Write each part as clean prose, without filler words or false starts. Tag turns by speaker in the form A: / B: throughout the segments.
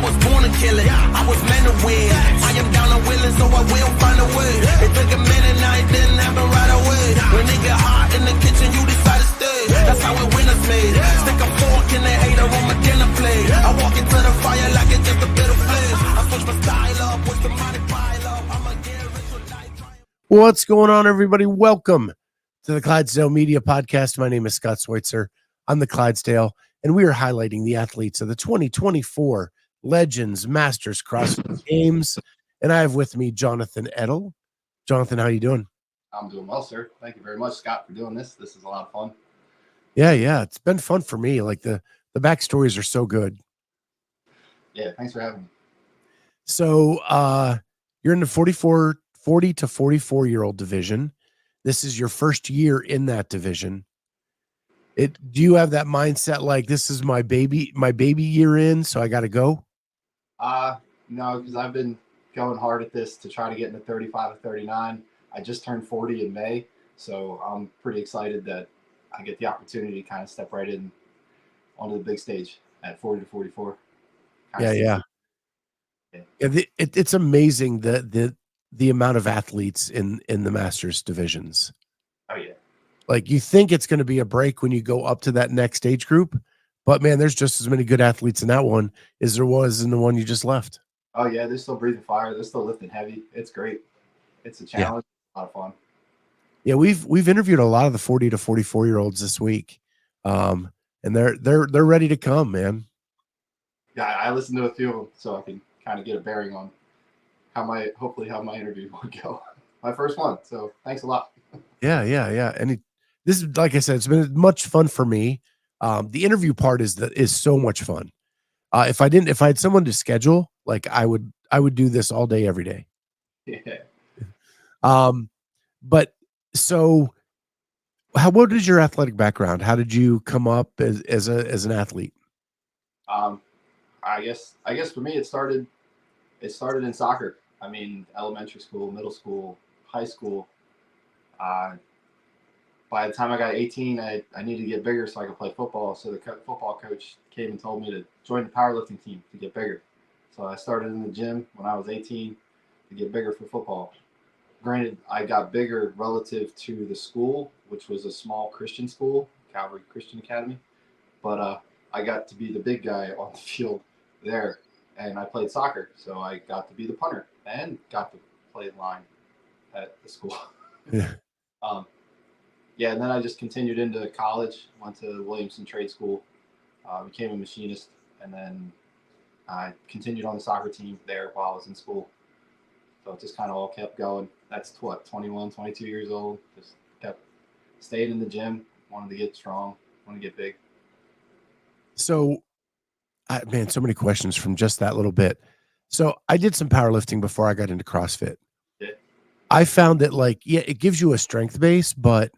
A: I was born to kill it. I was meant to win. I am down and willing, so I will find a way. It took a minute, now it didn't happen right away. When it get hot in the kitchen, you decide to stay. That's how it winners made. Stick a fork in the hater on my dinner plate. I walk into the fire like it's just a bit of flame. I switch my style up, watch the money pile up. I'ma get rich with life.
B: What's going on, everybody? Welcome to the Clydesdale Media Podcast. My name is Scott Schweitzer. I'm the Clydesdale, and we are highlighting the athletes of the 2024 Legends Masters CrossFit Games. And I have with me Jonathan Edel. Jonathan, how you doing?
C: I'm doing well, sir. Thank you very much, Scott, for doing this. This is a lot of fun.
B: Yeah. It's been fun for me. Like the backstories are so good.
C: Yeah, thanks for having me.
B: So you're in the 40 to 44-year-old division. This is your first year in that division. Do you have that mindset like this is my baby year in, so I got to go?
C: No, because I've been going hard at this to try to get into 35 or 39. I just turned 40 in May, so I'm pretty excited that I get the opportunity to kind of step right in onto the big stage at 40 to 44.
B: Yeah. It's amazing the amount of athletes in the Masters divisions.
C: Oh yeah.
B: Like you think it's going to be a break when you go up to that next age group, but man, there's just as many good athletes in that one as there was in the one you just left.
C: Oh yeah, they're still breathing fire. They're still lifting heavy. It's great. It's a challenge. A lot of fun. Yeah,
B: we've interviewed a lot of the 40 to 44-year-olds this week, and they're ready to come, man.
C: Yeah, I listened to a few of them, so I can kind of get a bearing on hopefully how my interview would go. My first one, so thanks a lot.
B: Yeah. And this is, like I said, it's been much fun for me. The interview part is so much fun. If I had someone to schedule, like I would do this all day, every day.
C: Yeah.
B: But so what is your athletic background? How did you come up as an athlete?
C: I guess for me it started in soccer. I mean, elementary school, middle school, high school. By the time I got 18, I needed to get bigger so I could play football. So the football coach came and told me to join the powerlifting team to get bigger. So I started in the gym when I was 18 to get bigger for football. Granted, I got bigger relative to the school, which was a small Christian school, Calvary Christian Academy. But I got to be the big guy on the field there, and I played soccer. So I got to be the punter and got to play line at the school.
B: Yeah.
C: Yeah, and then I just continued into college, went to Williamson Trade School, became a machinist, and then I continued on the soccer team there while I was in school. So it just kind of all kept going. That's 21, 22 years old. Just kept staying in the gym, wanted to get strong, wanted to get big.
B: So, man, so many questions from just that little bit. So I did some powerlifting before I got into CrossFit.
C: Yeah.
B: I found that it gives you a strength base, but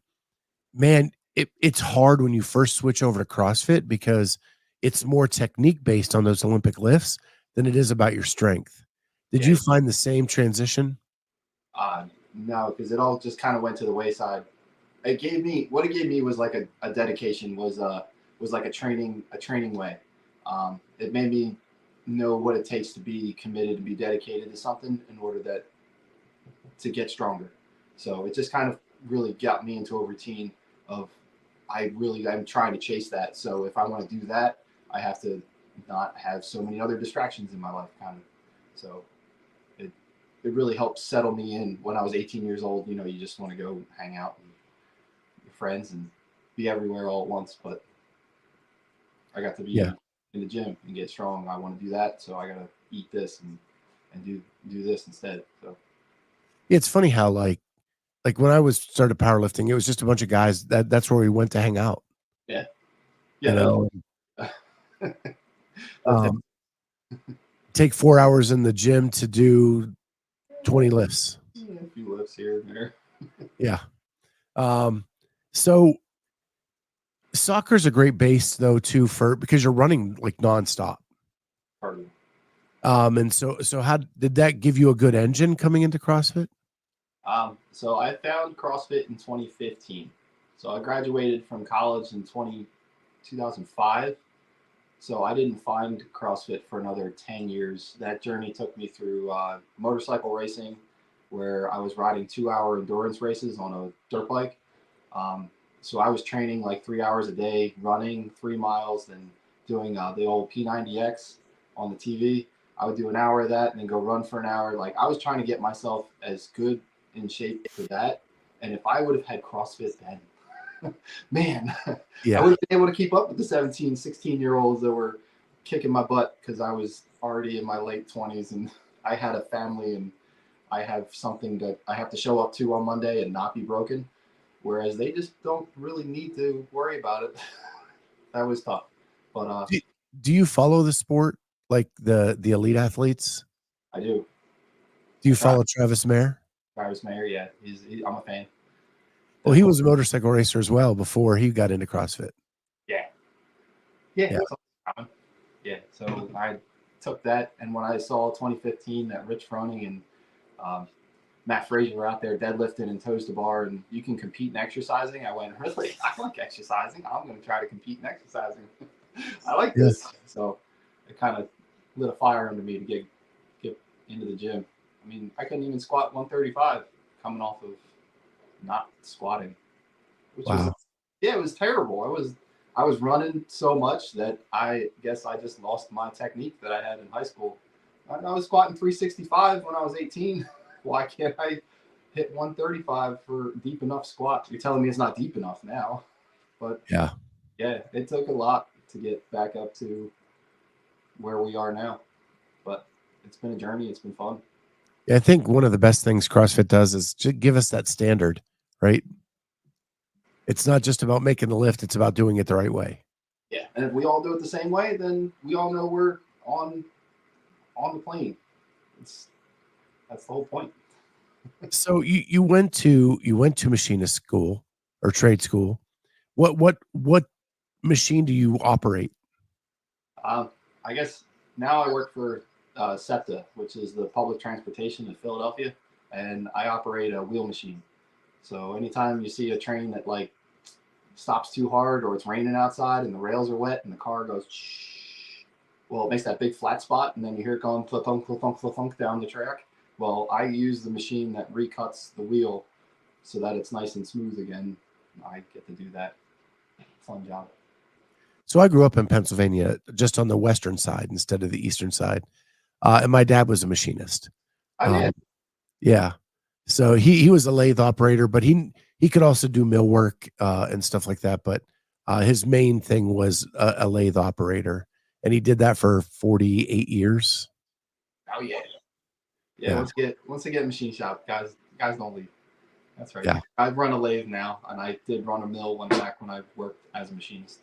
B: man, it's hard when you first switch over to CrossFit because it's more technique based on those Olympic lifts than it is about your strength. Did you find the same transition?
C: No, because it all just kind of went to the wayside. What it gave me was like a dedication, was like a training way. It made me know what it takes to be committed, to be dedicated to something in order to get stronger. So it just kind of really got me into a routine of I'm trying to chase that. So if I want to do that, I have to not have so many other distractions in my life, kind of. So it really helped settle me in when I was 18 years old. You know, you just want to go hang out with your friends and be everywhere all at once. But I got to be in the gym and get strong. I want to do that, so I got to eat this and do this instead. So
B: It's funny how like when I started powerlifting, it was just a bunch of guys that's where we went to hang out.
C: Yeah.
B: You know, take 4 hours in the gym to do 20 lifts.
C: Yeah, a few lifts here and there.
B: Yeah. So soccer's a great base though too because you're running like nonstop.
C: Pardon.
B: And so how did that give you a good engine coming into CrossFit?
C: So I found CrossFit in 2015. So I graduated from college in 2005. So I didn't find CrossFit for another 10 years. That journey took me through motorcycle racing, where I was riding 2-hour endurance races on a dirt bike. So I was training like 3 hours a day, running 3 miles, then doing the old P90X on the TV. I would do an hour of that and then go run for an hour. Like I was trying to get myself as good in shape for that. And if I would have had CrossFit then, man, I would have been able to keep up with the 17, 16-year-olds that were kicking my butt because I was already in my late 20s and I had a family and I have something that I have to show up to on Monday and not be broken. Whereas they just don't really need to worry about it. That was tough. But
B: do you follow the sport like the elite athletes?
C: I do.
B: Do you follow Travis Mayer?
C: Travis Mayer, yeah. I'm a fan.
B: Well, he was a motorcycle racer as well before he got into CrossFit.
C: Yeah. Yeah. So I took that, and when I saw 2015 that Rich Froning and Matt Frazier were out there deadlifting and toes to bar, and you can compete in exercising, I went, really? I like exercising. I'm going to try to compete in exercising. I like this. So it kind of lit a fire under me to get into the gym. I mean, I couldn't even squat 135 coming off of not squatting, which it was terrible. I was running so much that I guess I just lost my technique that I had in high school. I was squatting 365 when I was 18. Why can't I hit 135 for deep enough squats? You're telling me it's not deep enough now, but yeah, it took a lot to get back up to where we are now, but it's been a journey. It's been fun.
B: Yeah, I think one of the best things CrossFit does is to give us that standard, right? It's not just about making the lift; it's about doing it the right way.
C: Yeah, and if we all do it the same way, then we all know we're on the plane. That's the whole point.
B: So you went to machinist school or trade school. What machine do you operate?
C: I guess now I work for SEPTA, which is the public transportation in Philadelphia, and I operate a wheel machine. So anytime you see a train that like stops too hard or it's raining outside and the rails are wet and the car goes, well, it makes that big flat spot, and then you hear it going thunk, thunk, thunk, thunk down the track. Well, I use the machine that recuts the wheel so that it's nice and smooth again. I get to do that. Fun job.
B: So I grew up in Pennsylvania, just on the western side instead of the eastern side, and my dad was a machinist. Yeah, so he was a lathe operator, but he could also do mill work and stuff like that. But his main thing was a lathe operator, and he did that for 48 years.
C: Oh yeah. Yeah. Once I get a machine shop, guys don't leave. That's right.
B: Yeah.
C: I run a lathe now, and I did run a mill back when I worked as a machinist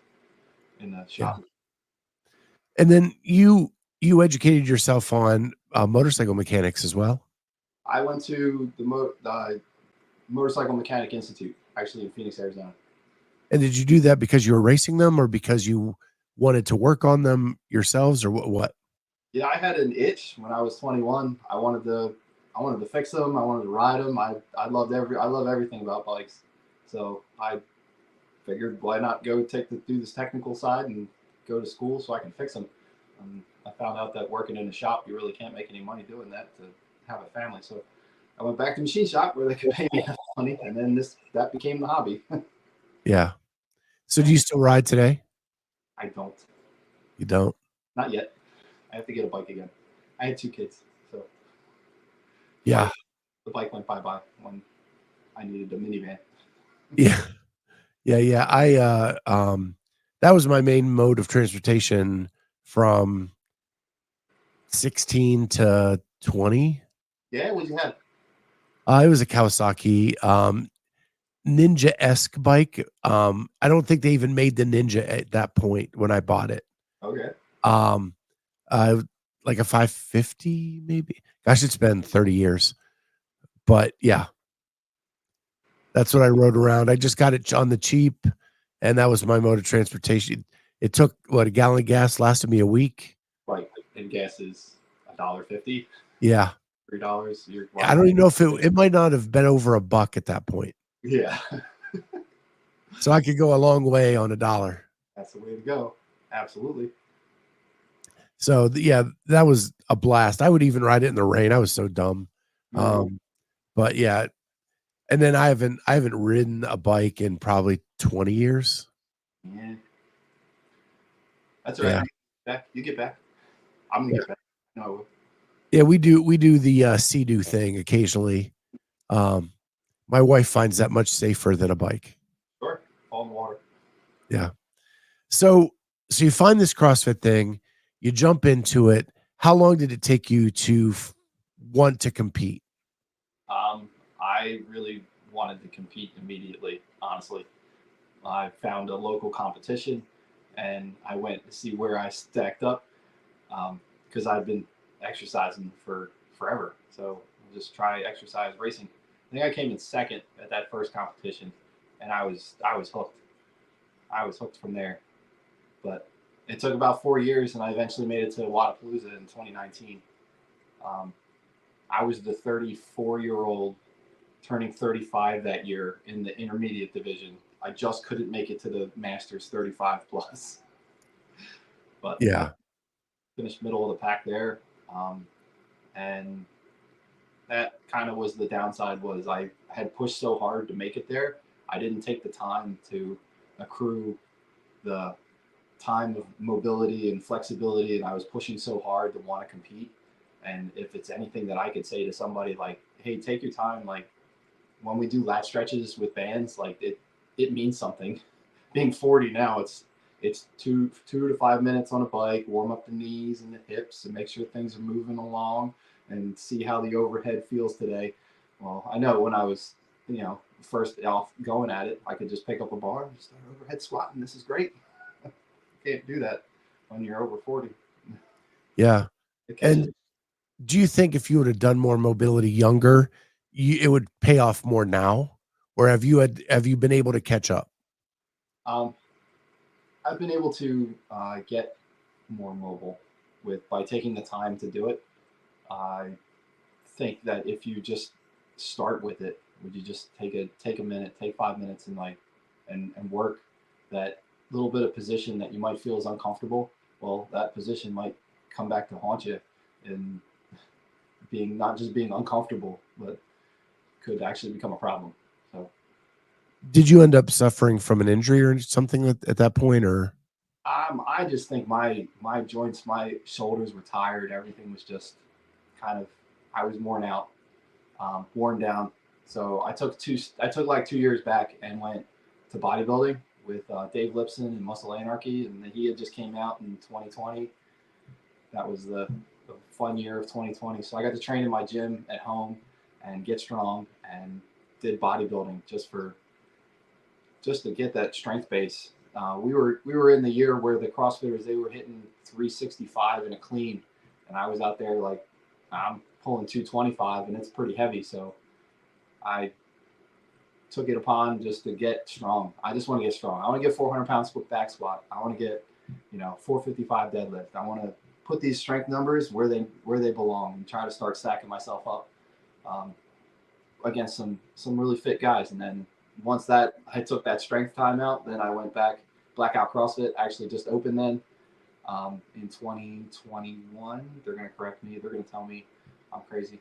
C: in the shop.
B: Yeah. And then you educated yourself on motorcycle mechanics as well.
C: I went to the Motorcycle Mechanic Institute, actually in Phoenix, Arizona.
B: And did you do that because you were racing them, or because you wanted to work on them yourselves, or what?
C: Yeah, I had an itch when I was 21. I wanted to fix them. I wanted to ride them. I love everything about bikes. So I figured, why not go do this technical side and go to school so I can fix them. I found out that working in a shop, you really can't make any money doing that to have a family. So I went back to machine shop where they could pay me enough money, and then that became the hobby.
B: Yeah. So do you still ride today?
C: I don't.
B: You don't?
C: Not yet. I have to get a bike again. I had 2 kids, so
B: yeah,
C: the bike went bye-bye when I needed a minivan.
B: Yeah. I that was my main mode of transportation from 16 to 20.
C: Yeah, what'd you have?
B: It was a Kawasaki Ninja-esque bike. I don't think they even made the Ninja at that point when I bought it.
C: Okay.
B: Like a 550 maybe. Gosh, it's been 30 years. But yeah, that's what I rode around. I just got it on the cheap, and that was my mode of transportation. It took a gallon of gas lasted me a week.
C: Right, and gas is $1.50.
B: Yeah,
C: $3.
B: I don't even know if it might not have been over $1 at that point.
C: Yeah.
B: So I could go a long way on $1.
C: That's the way to go. Absolutely.
B: So yeah, that was a blast. I would even ride it in the rain. I was so dumb. But yeah, and then I haven't ridden a bike in probably 20 years.
C: Yeah. That's all right.
B: Yeah.
C: You get back. I'm gonna get back. No.
B: Yeah, we do the Sea-Doo thing occasionally. My wife finds that much safer than a bike.
C: Sure. Fall in the water.
B: Yeah. So you find this CrossFit thing, you jump into it. How long did it take you to want to compete?
C: I really wanted to compete immediately, honestly. I found a local competition and I went to see where I stacked up because I've been exercising for forever. So just try exercise racing. I think I came in second at that first competition, and I was hooked. I was hooked from there. But it took about 4 years, and I eventually made it to Wadapalooza in 2019. Um, I was the 34-year-old turning 35 that year in the intermediate division. I just couldn't make it to the Masters 35 plus. But
B: Yeah.
C: finished middle of the pack there. And that kind of was the downside was I had pushed so hard to make it there. I didn't take the time to accrue the time of mobility and flexibility, and I was pushing so hard to want to compete. And if it's anything that I could say to somebody like, hey, take your time, like when we do lat stretches with bands, like it means something. Being 40 now, it's 2 to 5 minutes on a bike, warm up the knees and the hips and make sure things are moving along and see how the overhead feels today. Well, I know when I was, first off going at it, I could just pick up a bar and start overhead squatting. This is great. Can't do that when you're over 40.
B: Yeah. And do you think if you would have done more mobility younger, it would pay off more now? Or have you been able to catch up?
C: I've been able to get more mobile by taking the time to do it. I think that if you just start with it, would you just take a minute, take 5 minutes, and work that little bit of position that you might feel is uncomfortable? Well, that position might come back to haunt you, and being not just being uncomfortable, but could actually become a problem. So,
B: did you end up suffering from an injury or something at that point, or?
C: I just think my joints, my shoulders were tired. Everything was just kind of, I was worn out, worn down. So I took like 2 years back and went to bodybuilding with Dave Lipson and Muscle Anarchy, and he had just came out in 2020. That was the fun year of 2020. So I got to train in my gym at home and get strong, and did bodybuilding just to get that strength base. We were in the year where the CrossFitters, they were hitting 365 in a clean, and I was out there like I'm pulling 225, and it's pretty heavy. So I took it upon just to get strong. I just want to get strong. I want to get 400 pounds back squat. I want to get 455 deadlift. I want to put these strength numbers where they belong and try to start stacking myself up against some really fit guys. And then once that I took that strength time out, then I went back. Blackout CrossFit actually just opened then in 2021. They're going to correct me. They're going to tell me I'm crazy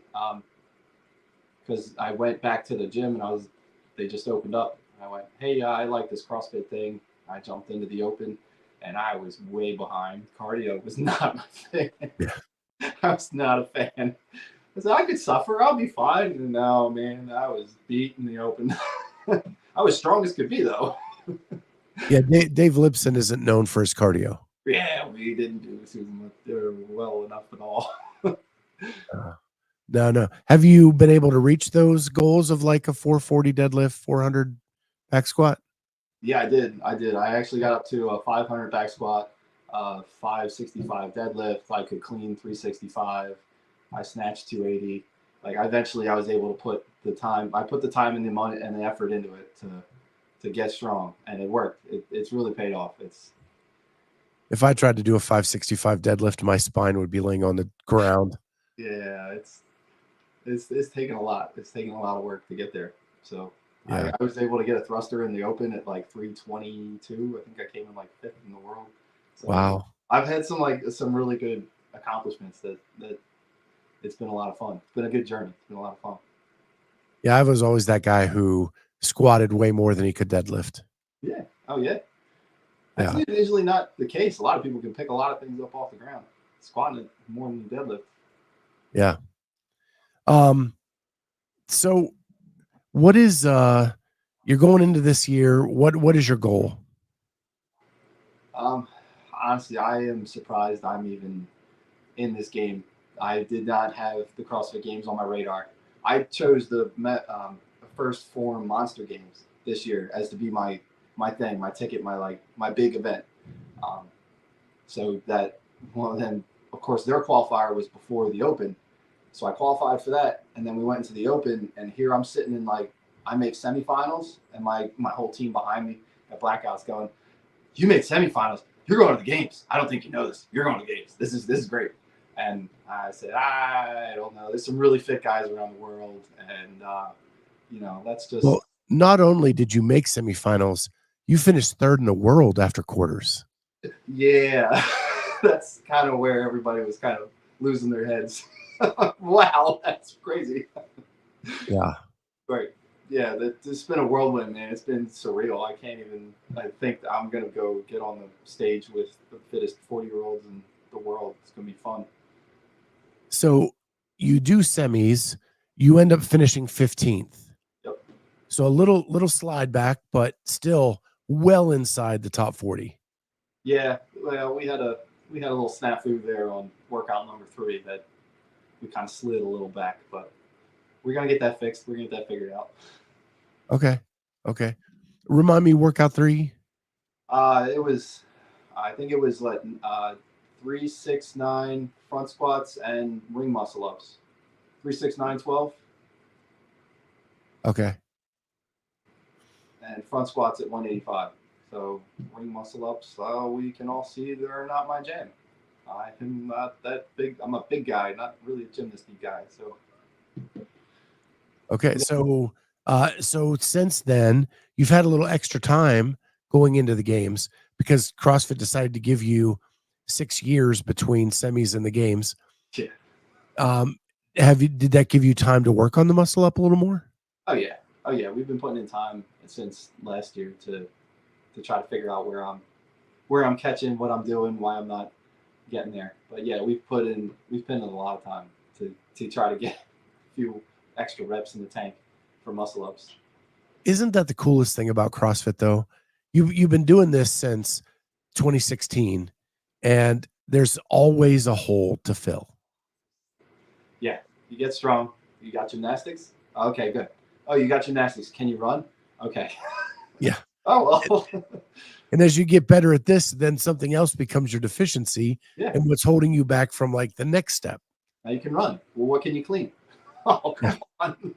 C: because I went back to the gym and they just opened up. And I went, hey, I like this CrossFit thing. I jumped into the open, and I was way behind. Cardio was not my thing. I was not a fan. I said, I could suffer. I'll be fine. And no, man, I was beat in the open. I was strong as could be, though.
B: Yeah, Dave Lipson isn't known for his cardio.
C: Yeah, we didn't do well enough at all.
B: No. Have you been able to reach those goals of like a 440 deadlift, 400 back squat?
C: Yeah, I did. I actually got up to a 500 back squat, 565 deadlift. I could clean 365. I snatched 280. Like eventually I was able to put the time and the money and the effort into it to get strong, and it worked. It's really paid off.
B: If I tried to do a 565 deadlift, my spine would be laying on the ground.
C: Yeah, it's taken a lot. It's taken a lot of work to get there. So
B: yeah.
C: I was able to get a thruster in the open at like 322. I think I came in like 5th in the world. So
B: wow.
C: I've had some really good accomplishments that it's been a lot of fun. It's been a good journey. It's been a lot of fun.
B: Yeah, I was always that guy who squatted way more than he could deadlift.
C: Yeah. Oh yeah.
B: Yeah.
C: That's usually not the case. A lot of people can pick a lot of things up off the ground. Squatting it more than deadlift.
B: Yeah. So what is you're going into this year, what is your goal?
C: Honestly, I am surprised I'm even in this game. I did not have the CrossFit Games on my radar. I chose the first form Monster Games this year as to be my thing, my ticket, my big event. So that, well, then of course their qualifier was before the Open, so I qualified for that, and then we went into the Open, and here I'm sitting in I make semifinals, and my whole team behind me at Blackouts going, "You made semifinals. You're going to the games. I don't think you know this. You're going to the games. This is great." And I said, "I don't know. There's some really fit guys around the world, and that's just."
B: Well, not only did you make semifinals, you finished third in the world after quarters.
C: Yeah, that's kind of where everybody was kind of losing their heads. Wow, that's crazy.
B: Yeah.
C: Right. Yeah, it's been a whirlwind, man. It's been surreal. I think that I'm going to go get on the stage with the fittest 40-year-olds in the world. It's going to be fun.
B: So you do semis, you end up finishing 15th.
C: Yep.
B: So a little slide back, but still well inside the top 40.
C: Yeah. Well, we had a little snafu there on workout number 3 that we kind of slid a little back, but we're going to get that fixed. We're going to get that figured out.
B: Okay. Remind me, workout 3.
C: I think it was 3, 6, 9 front squats and ring muscle ups. 3, 6, 9, 12.
B: Okay.
C: And front squats at 185. So ring muscle ups, we can all see they're not my jam. I'm not that big. I'm a big guy, not really a gymnastic guy. So.
B: Okay. So since then, you've had a little extra time going into the games because CrossFit decided to give you 6 years between semis and the games.
C: Yeah.
B: Did that give you time to work on the muscle up a little more?
C: Oh yeah. We've been putting in time since last year to try to figure out where I'm catching, what I'm doing, why I'm not getting there. But yeah, we've put in a lot of time to try to get a few extra reps in the tank for muscle ups.
B: Isn't that the coolest thing about CrossFit though? You've been doing this since 2016 and there's always a hole to fill.
C: Yeah, you get strong. You got gymnastics? Okay, good. Oh, you got gymnastics. Can you run? Okay.
B: Yeah.
C: Oh, well.
B: And as you get better at this, then something else becomes your deficiency.
C: Yeah.
B: And what's holding you back from the next step.
C: Now you can run. Well, what can you clean? Oh, come on.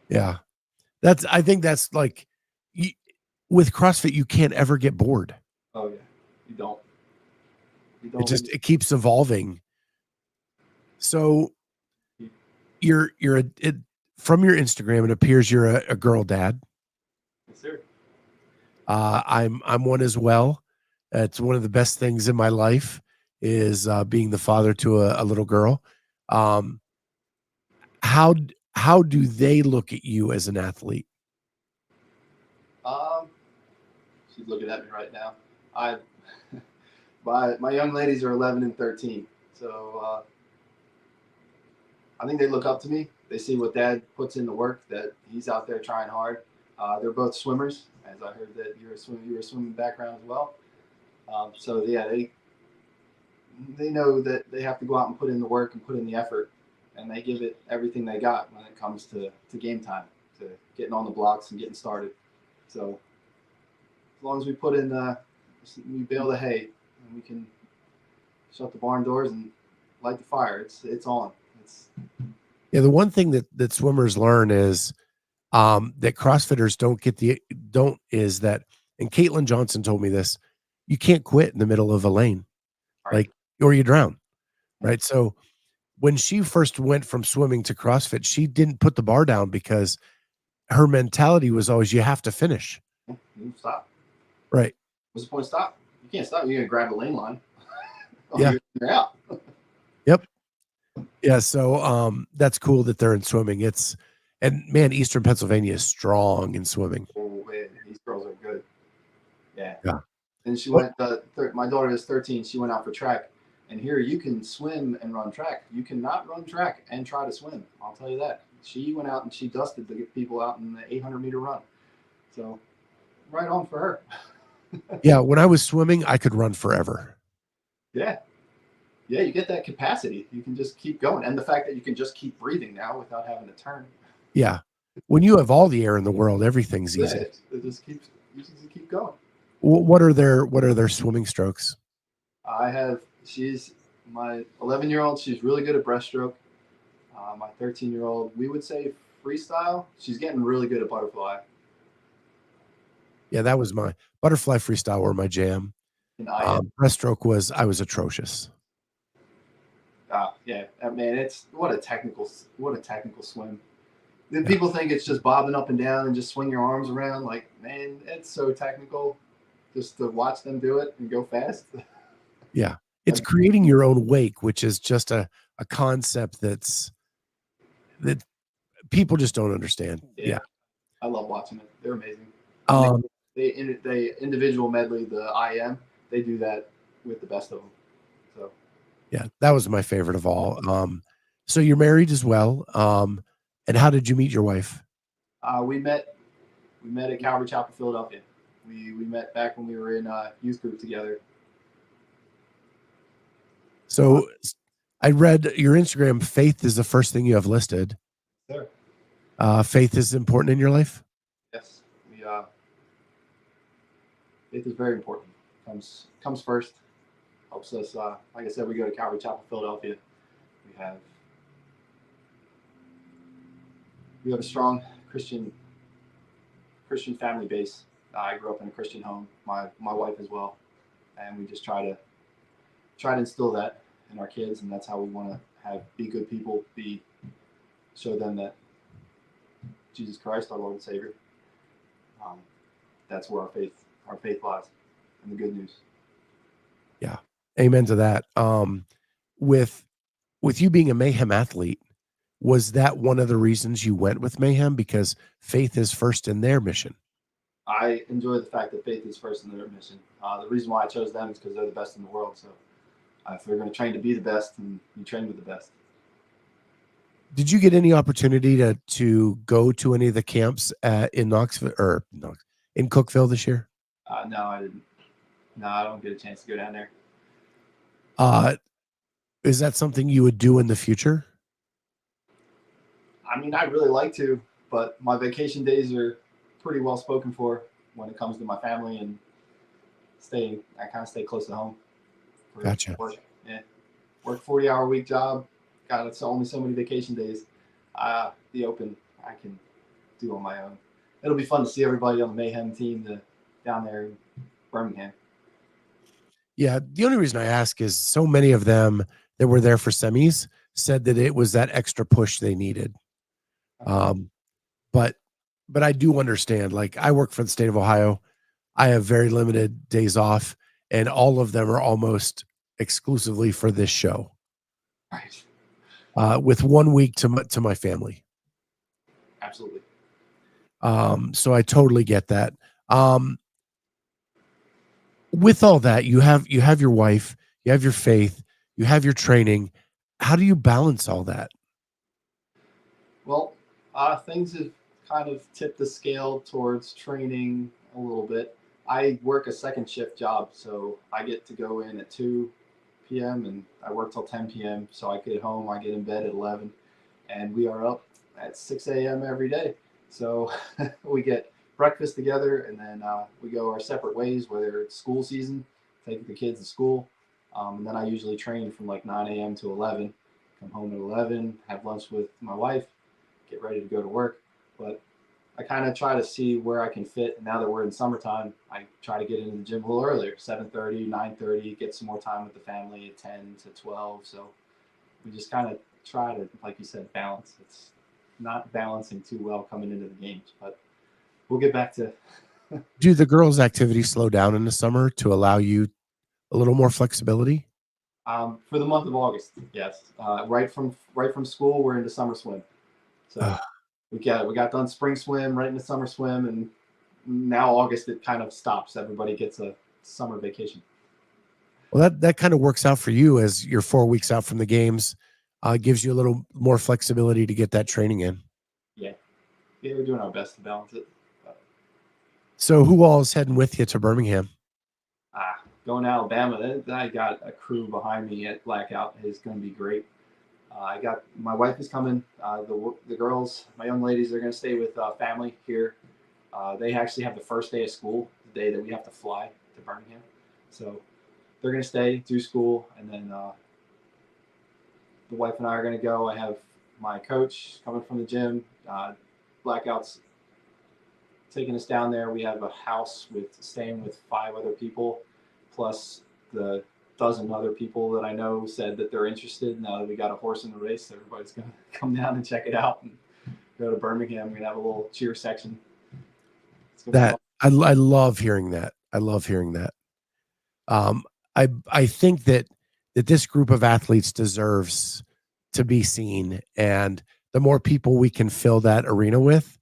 B: Yeah. I think that's with CrossFit, you can't ever get bored.
C: Oh yeah. You don't.
B: It keeps evolving. So from your Instagram, it appears you're a girl dad.
C: Yes, sir.
B: I'm one as well. It's one of the best things in my life is being the father to a little girl. How do they look at you as an athlete?
C: She's looking at me right now. My young ladies are 11 and 13, so I think they look up to me. They see what Dad puts in the work, that he's out there trying hard. They're both swimmers, as I heard that you're a swimming background as well. So yeah, they know that they have to go out and put in the work and put in the effort, and they give it everything they got when it comes to game time, to getting on the blocks and getting started. So as long as we put in, we bale the hay, and we can shut the barn doors and light the fire. It's on.
B: Yeah, the one thing that swimmers learn is that CrossFitters is that, and Caitlin Johnson told me this, you can't quit in the middle of a lane,
C: Right.
B: or you drown, right? So when she first went from swimming to CrossFit, she didn't put the bar down because her mentality was always, you have to finish.
C: You stop.
B: Right.
C: What's the point of stop? You can't stop. You're gonna grab a lane line.
B: Yeah.
C: You're out.
B: Yep. Yeah. So that's cool that they're in swimming. And man, Eastern Pennsylvania is strong in swimming.
C: Oh man, these girls are good. Yeah.
B: Yeah.
C: And she went. My daughter is 13. She went out for track. And here you can swim and run track. You cannot run track and try to swim. I'll tell you that. She went out and she dusted the people out in the 800-meter run. So right on for her.
B: Yeah. When I was swimming, I could run forever.
C: Yeah. Yeah, you get that capacity. You can just keep going. And the fact that you can just keep breathing now without having to turn.
B: Yeah. When you have all the air in the world, everything's easy.
C: It just keeps you just keep going.
B: What are their swimming strokes?
C: She's my 11-year-old. She's really good at breaststroke. My 13-year-old, we would say freestyle. She's getting really good at butterfly.
B: Yeah, that was my butterfly freestyle were my jam. Breaststroke I was atrocious.
C: Yeah, man, it's what a technical swim. Then people think it's just bobbing up and down and just swing your arms around. Like, man, it's so technical. Just to watch them do it and go fast.
B: Yeah. It's creating your own wake, which is just a concept that people just don't understand. Yeah.
C: I love watching it. They're amazing. They individual medley, the IM, they do that with the best of them. So
B: yeah, that was my favorite of all. So you're married as well. And how did you meet your wife?
C: We met at Calvary Chapel, Philadelphia. We met back when we were in youth group together.
B: So I read your Instagram. Faith is the first thing you have listed.
C: Sure.
B: Faith is important in your life?
C: Yes. Faith is very important. Comes first. Helps us. Like I said, we go to Calvary Chapel, Philadelphia. We have a strong Christian family base. I grew up in a Christian home. My wife as well, and we just try to instill that in our kids, and that's how we want to be good people. Show them that Jesus Christ, our Lord and Savior. That's where our faith lies, and the good news.
B: Yeah, amen to that. With you being a Mayhem athlete, was that one of the reasons you went with Mayhem, because faith is first in their mission?
C: I enjoy the fact that faith is first in their mission. The reason why I chose them is because they're the best in the world. So if we're going to train to be the best, and you train with the best.
B: Did you get any opportunity to go to any of the camps in Knoxville or in Cookeville this year?
C: No, I didn't. No, I don't get a chance to go down there.
B: Is that something you would do in the future?
C: I mean, I'd really like to, but my vacation days are pretty well spoken for when it comes to my family and I kind of stay close to home.
B: Gotcha.
C: Work 40-hour week job. God, it's only so many vacation days. The open I can do on my own. It'll be fun to see everybody on the Mayhem team down there in Birmingham. Yeah,
B: the only reason I ask is so many of them that were there for semis said that it was that extra push they needed. But I do understand. Like, I work for the state of Ohio. I have very limited days off, and all of them are almost exclusively for this show.
C: Right.
B: With 1 week to my family.
C: Absolutely.
B: So I totally get that. With all that, you have your wife, you have your faith, you have your training. How do you balance all that?
C: Well, things have kind of tipped the scale towards training a little bit. I work a second shift job, so I get to go in at 2 p.m. and I work till 10 p.m. So I get home, I get in bed at 11, and we are up at 6 a.m. every day. So we get breakfast together, and then we go our separate ways, whether it's school season, taking the kids to school. And then I usually train from like 9 a.m. to 11, come home at 11, have lunch with my wife, get ready to go to work. But I kind of try to see where I can fit. And now that we're in summertime, I try to get into the gym a little earlier, 7:30, 9:30, get some more time with the family at 10 to 12. So we just kind of try to, like you said, balance. It's not balancing too well coming into the games, but we'll get back to.
B: Do the girls' activities slow down in the summer to allow you a little more flexibility?
C: For the month of August, yes. Right from school, we're into summer swim. So we got done spring swim, right into summer swim, and now August it kind of stops. Everybody gets a summer vacation.
B: Well, that kind of works out for you as you're 4 weeks out from the games. Gives you a little more flexibility to get that training in.
C: Yeah, we're doing our best to balance it.
B: So who all is heading with you to Birmingham?
C: Going to Alabama, I got a crew behind me at Blackout. It's going to be great. I got my wife is coming. The girls, my young ladies, are going to stay with family here. They actually have the first day of school, the day that we have to fly to Birmingham. So they're going to stay, do school, and then the wife and I are going to go. I have my coach coming from the gym. Blackout's taking us down there. We have a house staying with 5 other people, plus the dozen other people that I know said that they're interested. Now that we got a horse in the race, everybody's going to come down and check it out and go to Birmingham. We're going to have a little cheer section.
B: I love hearing that. I love hearing that. I think that this group of athletes deserves to be seen, and the more people we can fill that arena with,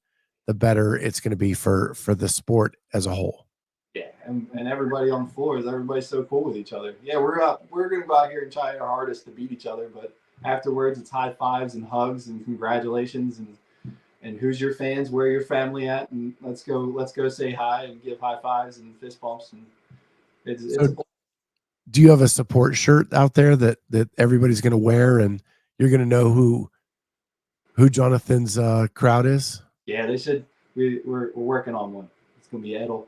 B: the better it's going to be for the sport as a whole.
C: Yeah, and everybody on the floor everybody's so cool with each other. Yeah, we're going to go out here and try our hardest to beat each other, but afterwards it's high fives and hugs and congratulations and who's your fans, where your family at, and let's go say hi and give high fives and fist bumps. And it's
B: do you have a support shirt out there that everybody's going to wear, and you're going to know who Jonathan's crowd is?
C: Yeah, they should. We're working on one. It's going to be Edel.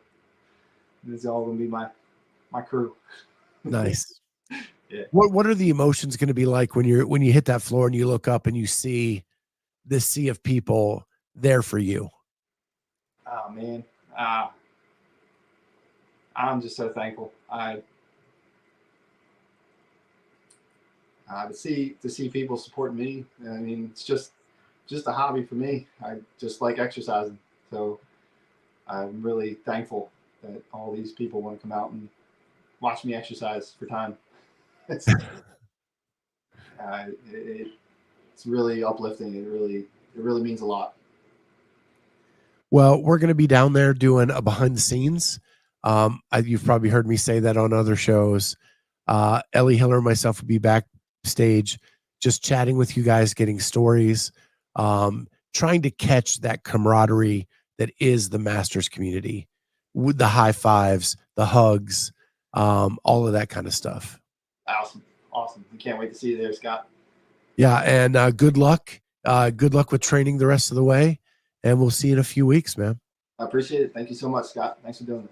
C: It's all going to be my crew.
B: Nice.
C: Yeah.
B: What are the emotions going to be like when you hit that floor and you look up and you see this sea of people there for you?
C: Oh man, I'm just so thankful. To see people support me. I mean, it's just a hobby for me. I just like exercising, so I'm really thankful that all these people want to come out and watch me exercise for time. It's really uplifting. It really means a lot.
B: Well, we're going to be down there doing a behind the scenes. You've probably heard me say that on other shows. Ellie Hiller and myself will be backstage just chatting with you guys, getting stories, trying to catch that camaraderie that is the Masters community, with the high fives, the hugs, all of that kind of stuff.
C: Awesome. We can't wait to see you there, Scott.
B: Yeah, and good luck. Good luck with training the rest of the way, and we'll see you in a few weeks, man.
C: I appreciate it. Thank you so much, Scott. Thanks for doing this.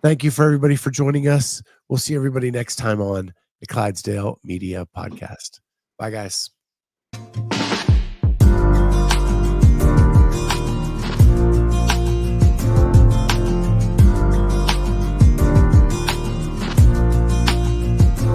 B: Thank you for everybody for joining us. We'll see everybody next time on the Clydesdale Media Podcast. Bye, guys.